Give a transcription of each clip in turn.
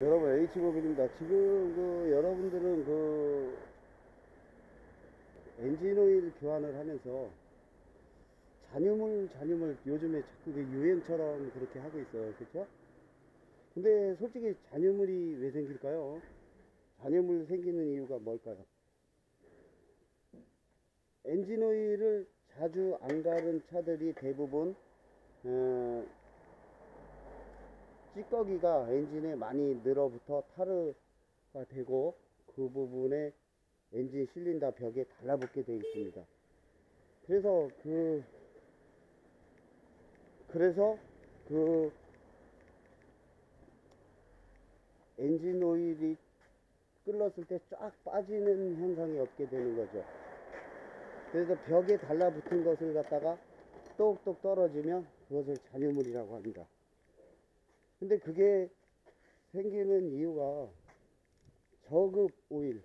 여러분, H모빌입니다. 지금 여러분들은 엔진 오일 교환을 하면서 잔유물 요즘에 자꾸 유행처럼 그렇게 하고 있어요. 그렇죠? 근데 솔직히 잔유물이 왜 생길까요? 잔유물 생기는 이유가 뭘까요? 엔진 오일을 자주 안 갈은 차들이 대부분 어, 찌꺼기가 엔진에 많이 늘어붙어 타르가 되고, 그 부분에 엔진 실린더 벽에 달라붙게 되어 있습니다. 그래서 그래서 그 엔진 오일이 끓었을 때 쫙 빠지는 현상이 없게 되는 거죠. 그래서 벽에 달라붙은 것을 갖다가 똑똑 떨어지면 그것을 잔유물이라고 합니다. 근데 그게 생기는 이유가 저급 오일,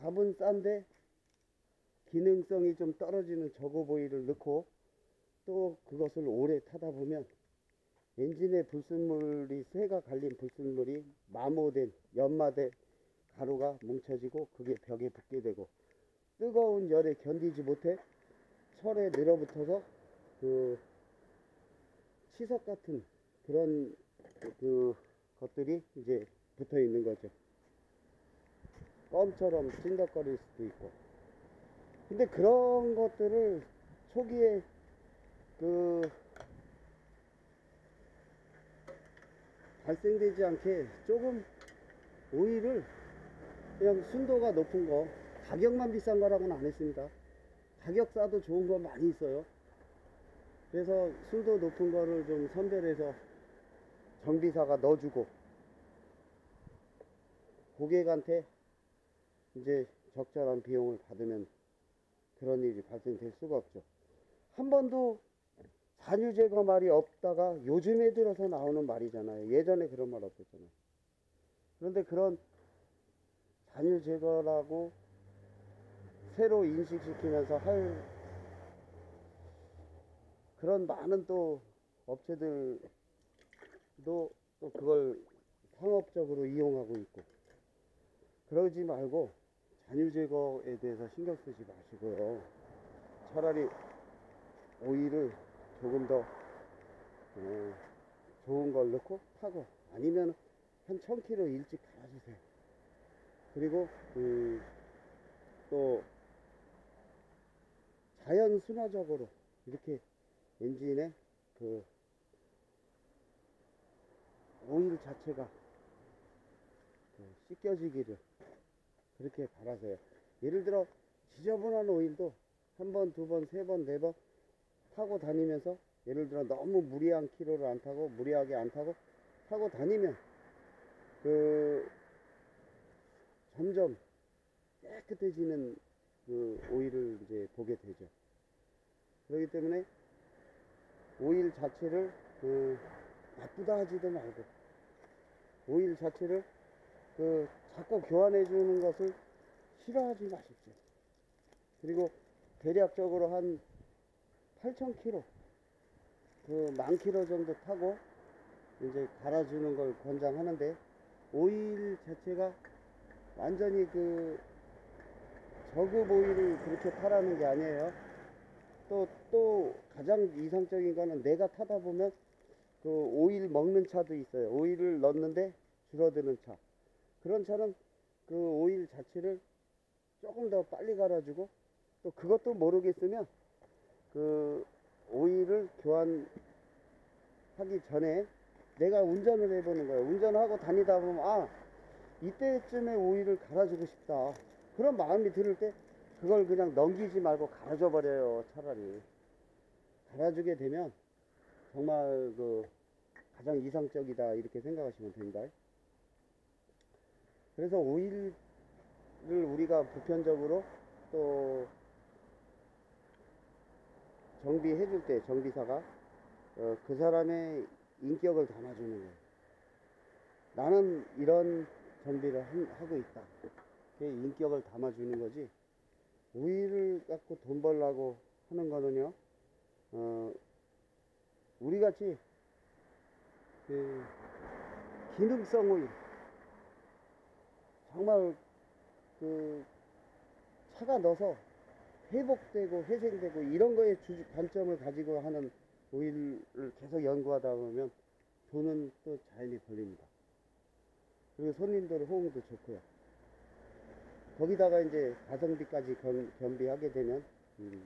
값은 싼데 기능성이 좀 떨어지는 저급 오일을 넣고 또 그것을 오래 타다 보면 엔진에 불순물이, 쇠가 갈린 불순물이 연마된 가루가 뭉쳐지고 그게 벽에 붙게 되고, 뜨거운 열에 견디지 못해 철에 늘어붙어서 그 치석 같은 그런 것들이 이제 붙어 있는 거죠. 껌처럼 찐덕거릴 수도 있고. 근데 그런 것들을 초기에 그 발생되지 않게 조금 오일을 그냥 순도가 높은 거, 가격만 비싼 거라고는 안 했습니다. 가격 싸도 좋은 거 많이 있어요. 그래서 순도 높은 거를 좀 선별해서 정비사가 넣어주고, 고객한테 이제 적절한 비용을 받으면 그런 일이 발생될 수가 없죠. 한 번도 잔유 제거 말이 없다가 요즘에 들어서 나오는 말이잖아요. 예전에 그런 말 없었잖아요. 그런데 그런 잔유 제거라고 새로 인식시키면서 할 그런 많은 또 업체들도 또 그걸 상업적으로 이용하고 있고, 그러지 말고 잔유 제거에 대해서 신경 쓰지 마시고요. 차라리 오일을 조금 더 좋은 걸 넣고 타고, 아니면 한 1000km 일찍 갈아주세요. 그리고 또 자연 순화적으로 이렇게 엔진에 그 오일 자체가 씻겨지기를 그렇게 바라세요. 예를 들어 지저분한 오일도 한 번, 두 번, 세 번, 네 번 타고 다니면서, 예를 들어 너무 무리한 키로를 안 타고, 무리하게 안 타고 타고 다니면 그 점점 깨끗해지는 그 오일을 이제 보게 되죠. 그렇기 때문에 오일 자체를 나쁘다 하지도 말고, 오일 자체를 자꾸 교환해 주는 것을 싫어하지 마십시오. 그리고 대략적으로 한 8000km, 그 10,000km 정도 타고 이제 갈아주는 걸 권장하는데, 오일 자체가 완전히 저급 오일을 그렇게 타라는 게 아니에요. 또 가장 이상적인 거는, 내가 타다 보면 그 오일 먹는 차도 있어요. 오일을 넣는데 줄어드는 차. 그런 차는 그 오일 자체를 조금 더 빨리 갈아주고, 또 그것도 모르겠으면 그 오일을 교환하기 전에 내가 운전을 해보는 거예요. 운전하고 다니다 보면, 아, 이때쯤에 오일을 갈아주고 싶다, 그런 마음이 들을 때 그걸 그냥 넘기지 말고 갈아줘 버려요. 차라리 갈아주게 되면 정말 가장 이상적이다, 이렇게 생각하시면 됩니다. 그래서 오일을 우리가 보편적으로 또 정비해 줄 때 정비사가 그 사람의 인격을 담아주는 거예요. 나는 이런 정비를 하고 있다, 그 인격을 담아주는 거지. 오일을 갖고 돈 벌라고 하는 거는요, 우리같이 기능성 오일. 정말 그 차가 넣어서 회복되고 회생되고 이런 거에 관점을 가지고 하는 오일을 계속 연구하다 보면 돈은 또 자연히 벌립니다. 그리고 손님들 호응도 좋고요. 거기다가 이제 가성비까지 겸비하게 되면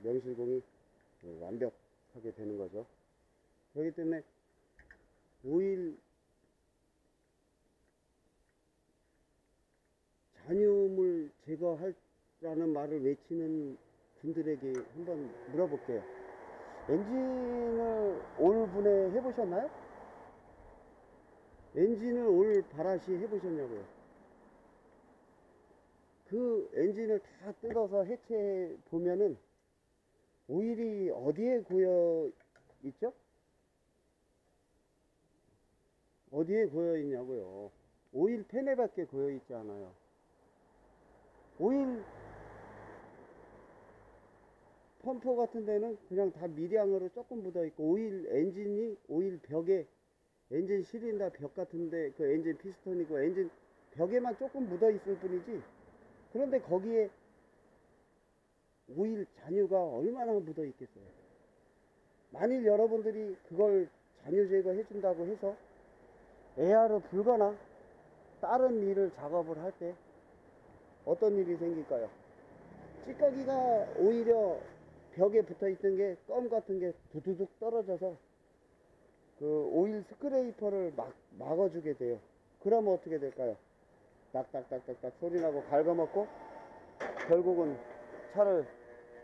명실공히 완벽하게 되는 거죠. 그렇기 때문에 오일 잔유물 제거하라는 말을 외치는 분들에게 한번 물어볼게요. 엔진을 올 분해 해보셨나요? 엔진을 올 바라시 해보셨냐고요? 그 엔진을 다 뜯어서 해체해 보면은 오일이 어디에 고여 있죠? 어디에 고여 있냐고요? 오일 팬에 밖에 고여 있지 않아요. 오일 펌프 같은 데는 그냥 다 미량으로 조금 묻어 있고, 오일 엔진이 오일 벽에, 엔진 실린더 벽 같은데 그 엔진 피스톤이고 엔진 벽에만 조금 묻어 있을 뿐이지, 그런데 거기에 오일 잔유가 얼마나 묻어 있겠어요. 만일 여러분들이 그걸 잔유 제거 해준다고 해서 에어를 불거나 다른 일을 작업을 할 때 어떤 일이 생길까요? 찌꺼기가 오히려 벽에 붙어 있던 게, 껌 같은 게 두두둑 떨어져서 그 오일 스크레이퍼를 막아주게 돼요. 그러면 어떻게 될까요? 딱딱딱딱딱 소리 나고 갉아먹고 결국은 차를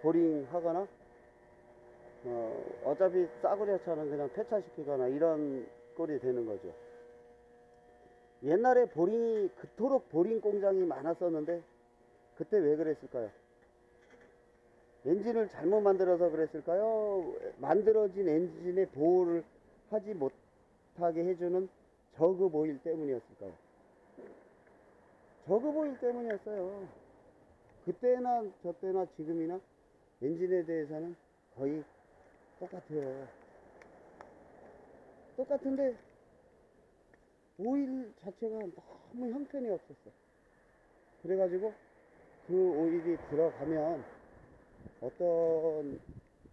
보링 하거나 어차피 싸구려 차는 그냥 폐차시키거나 이런 꼴이 되는 거죠. 옛날에 보링이 그토록 보링 공장이 많았었는데 그때 왜 그랬을까요? 엔진을 잘못 만들어서 그랬을까요? 만들어진 엔진의 보호를 하지 못하게 해주는 저급 오일 때문이었을까요? 저급 오일 때문이었어요. 그때나 저때나 지금이나 엔진에 대해서는 거의 똑같아요. 똑같은데 오일 자체가 너무 형편이 없었어. 그래가지고 그 오일이 들어가면 어떤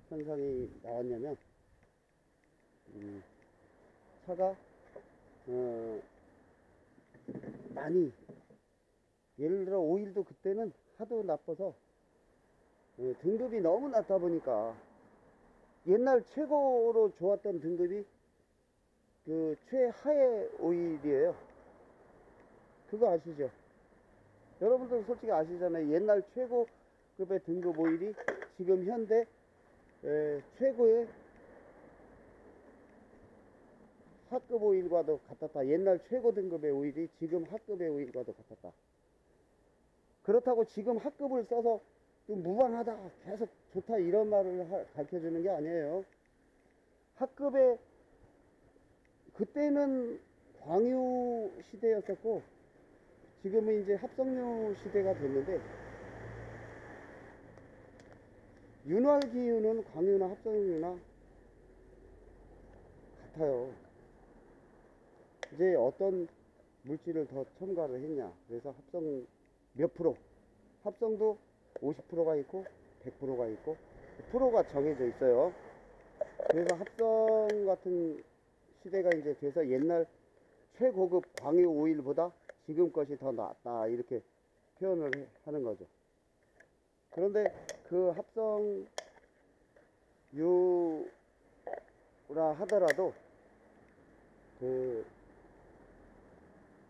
현상이 나왔냐면, 차가 많이, 예를 들어 오일도 그때는 하도 나빠서 등급이 너무 낮다 보니까, 옛날 최고로 좋았던 등급이 그 최하의 오일이에요. 그거 아시죠? 여러분들 솔직히 아시잖아요. 옛날 최고급의 등급 오일이 지금 현대 최고의 하급 오일과도 같았다. 옛날 최고 등급의 오일이 지금 하급의 오일과도 같았다. 그렇다고 지금 하급을 써서 또 무방하다, 계속 좋다 이런 말을 가르쳐 주는 게 아니에요. 하급의, 그때는 광유 시대였었고 지금은 이제 합성유 시대가 됐는데, 윤활기유는 광유나 합성유나 같아요. 이제 어떤 물질을 더 첨가를 했냐, 그래서 합성 몇 프로, 합성도 50%가 있고 100%가 있고 프로가 정해져 있어요. 그래서 합성 같은 시대가 이제 돼서 옛날 최고급 광유 오일보다 지금 것이 더 낫다 이렇게 표현을 하는 거죠. 그런데 그 합성 유라 하더라도 그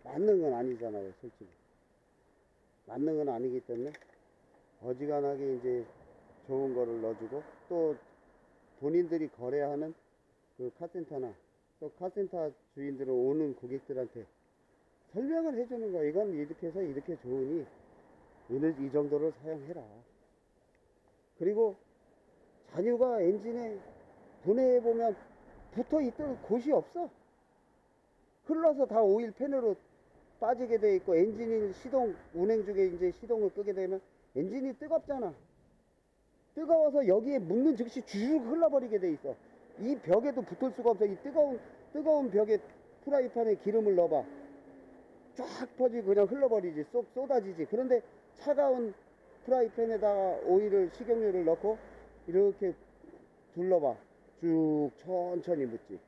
맞는 건 아니잖아요. 솔직히 맞는 건 아니기 때문에 어지간하게 이제 좋은 거를 넣어주고, 또 본인들이 거래하는 그 카센터나 또 카센터 주인들은 오는 고객들한테 설명을 해주는 거야. 이건 이렇게 해서 이렇게 좋으니 이 정도를 사용해라. 그리고 잔유가 엔진에 보내보면 붙어 있던 곳이 없어. 흘러서 다 오일 팬으로 빠지게 돼 있고, 엔진이 시동, 운행 중에 이제 시동을 끄게 되면 엔진이 뜨겁잖아. 뜨거워서 여기에 묻는 즉시 주르륵 흘러버리게 돼 있어. 이 벽에도 붙을 수가 없어. 이 뜨거운 벽에 프라이팬에 기름을 넣어봐. 쫙 퍼지고 그냥 흘러버리지, 쏙 쏟아지지. 그런데 차가운 프라이팬에다가 오일을, 식용유를 넣고 이렇게 둘러봐. 쭉 천천히 묻지.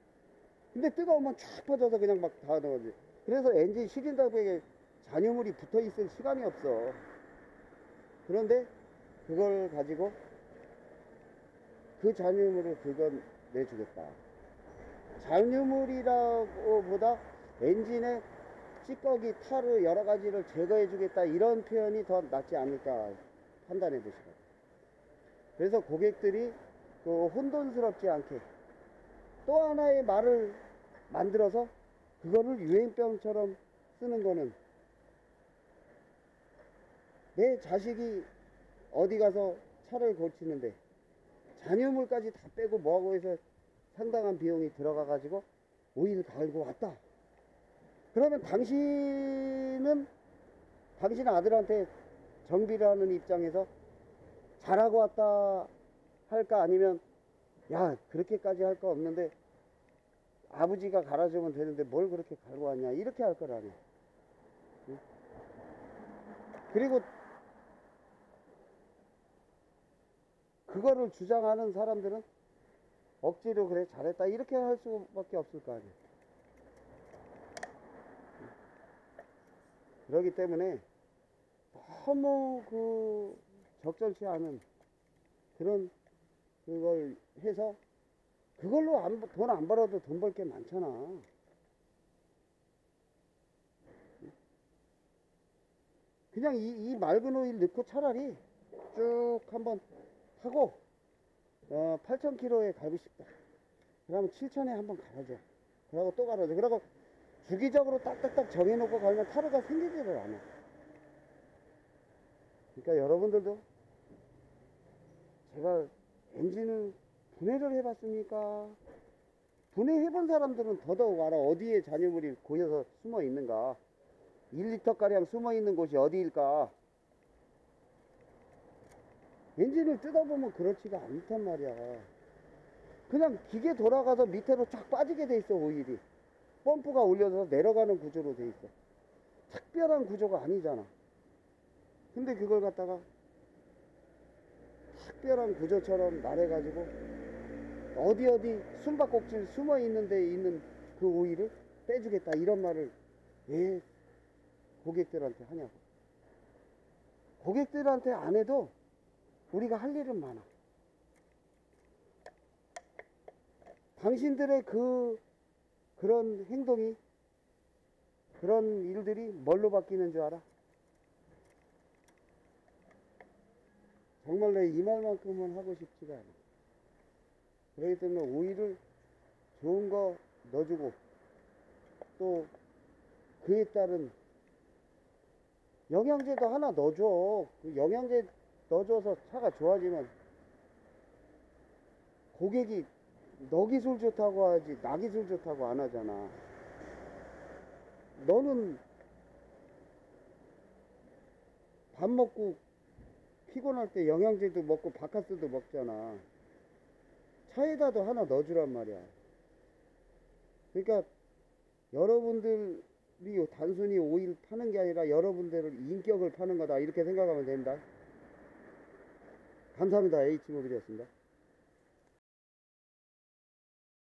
근데 뜨거우면 쫙 퍼져서 그냥 막 다 넣어지. 그래서 엔진 시린더백에 잔유물이 붙어 있을 시간이 없어. 그런데 그걸 가지고 그 잔유물을 긁어내주겠다. 잔유물이라고 보다 엔진의 찌꺼기, 타르 여러 가지를 제거해 주겠다, 이런 표현이 더 낫지 않을까 판단해 보시고. 그래서 고객들이 그 혼돈스럽지 않게 또 하나의 말을 만들어서 그거를 유행병처럼 쓰는 거는, 내 자식이 어디 가서 차를 고치는데 잔유물까지 다 빼고 뭐하고 해서 상당한 비용이 들어가 가지고 오일 갈고 왔다. 그러면 당신은 당신 아들한테 정비를 하는 입장에서 잘하고 왔다 할까, 아니면 야 그렇게까지 할 거 없는데 아버지가 갈아주면 되는데 뭘 그렇게 갈고 왔냐, 이렇게 할 거라네. 응? 그리고 그거를 주장하는 사람들은 억지로 그래 잘했다 이렇게 할 수밖에 없을 거 아니야. 그렇기 때문에 너무 그 적절치 않은 그런 그걸 해서 그걸로 돈 안 벌어도 돈 벌 게 많잖아. 그냥 이 맑은 오일 넣고 차라리 쭉 한번 하고 8,000km에 가고 싶다. 그러면 7,000에 한번 갈아줘. 그러고 또 갈아줘. 그러고 주기적으로 딱딱딱 정해놓고 가면 타르가 생기지를 않아. 그러니까 여러분들도, 제가 엔진을 분해를 해봤습니까? 분해해본 사람들은 더더욱 알아. 어디에 잔유물이 고여서 숨어 있는가. 1리터가량 숨어 있는 곳이 어디일까. 엔진을 뜯어보면 그렇지가 않단 말이야. 그냥 기계 돌아가서 밑으로 쫙 빠지게 돼 있어, 오일이. 펌프가 올려서 내려가는 구조로 돼 있어. 특별한 구조가 아니잖아. 근데 그걸 갖다가 특별한 구조처럼 말해가지고 어디 숨바꼭질 숨어 있는 데 있는 그 오일을 빼주겠다, 이런 말을 왜 고객들한테 하냐고. 고객들한테 안 해도 우리가 할 일은 많아. 당신들의 그런 행동이, 그런 일들이 뭘로 바뀌는 줄 알아? 정말 내 이 말만큼은 하고 싶지가 않아. 그렇기 때문에 오일을 좋은 거 넣어주고, 또 그에 따른 영양제도 하나 넣어줘. 그 영양제 넣어줘서 차가 좋아지면 고객이 너 기술 좋다고 하지 나 기술 좋다고 안 하잖아. 너는 밥 먹고 피곤할 때 영양제도 먹고 바카스도 먹잖아. 차에다도 하나 넣어주란 말이야. 그러니까 여러분들이 단순히 오일 파는 게 아니라 여러분들을 인격을 파는 거다, 이렇게 생각하면 됩니다. 감사합니다. H모빌이었습니다.